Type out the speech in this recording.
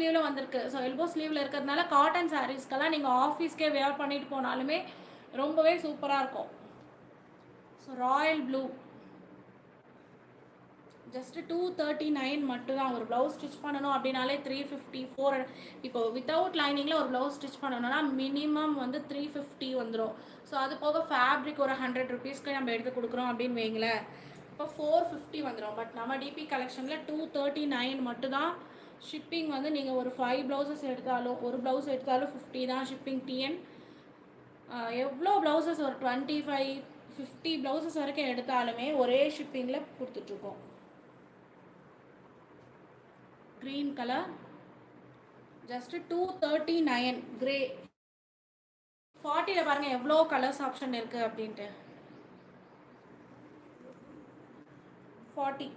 ஸ்லீவில் வந்திருக்கு. So elbow ஸ்லீவில் இருக்கிறதுனால cotton சாரீஸ்க்கெல்லாம் நீங்கள் ஆஃபீஸ்க்கே வேர் பண்ணிட்டு போனாலுமே ரொம்பவே சூப்பராக இருக்கும். ஸோ ராயல் ப்ளூ ஜஸ்ட்டு 239 மட்டும்தான். ஒரு ப்ளவுஸ் ஸ்டிச் பண்ணணும் அப்படின்னாலே 350 400. இப்போ வித்தவுட் லைனிங்கில் ஒரு ப்ளவுஸ் ஸ்டிச் பண்ணணும்னா மினிமம் வந்து 350 வந்துடும். ஸோ அது போக ஃபேப்ரிக் ஒரு 100 ருபீஸ்க்கு நம்ம எடுத்து கொடுக்குறோம் அப்படின்னு வைங்களேன், இப்போ 450 வந்துடும். பட் நம்ம டிபி கலெக்ஷனில் 239 மட்டும்தான். ஷிப்பிங் வந்து நீங்கள் ஒரு 5 ப்ளவுசஸ் எடுத்தாலும், ஒரு ப்ளவுஸ் எடுத்தாலும் 50 தான் ஷிப்பிங் டிஎன். எவ்வளோ ப்ளவுசஸ் ஒரு 25 50 ப்ளவுசஸ் வரைக்கும் எடுத்தாலுமே ஒரே ஷிப்பிங்கில் கொடுத்துட்ருக்கோம். green color just 239 grey 40 ல பாருங்க எவ்வளோ கலர்ஸ் ஆப்ஷன் இருக்கு அப்படின்ட்டு. 40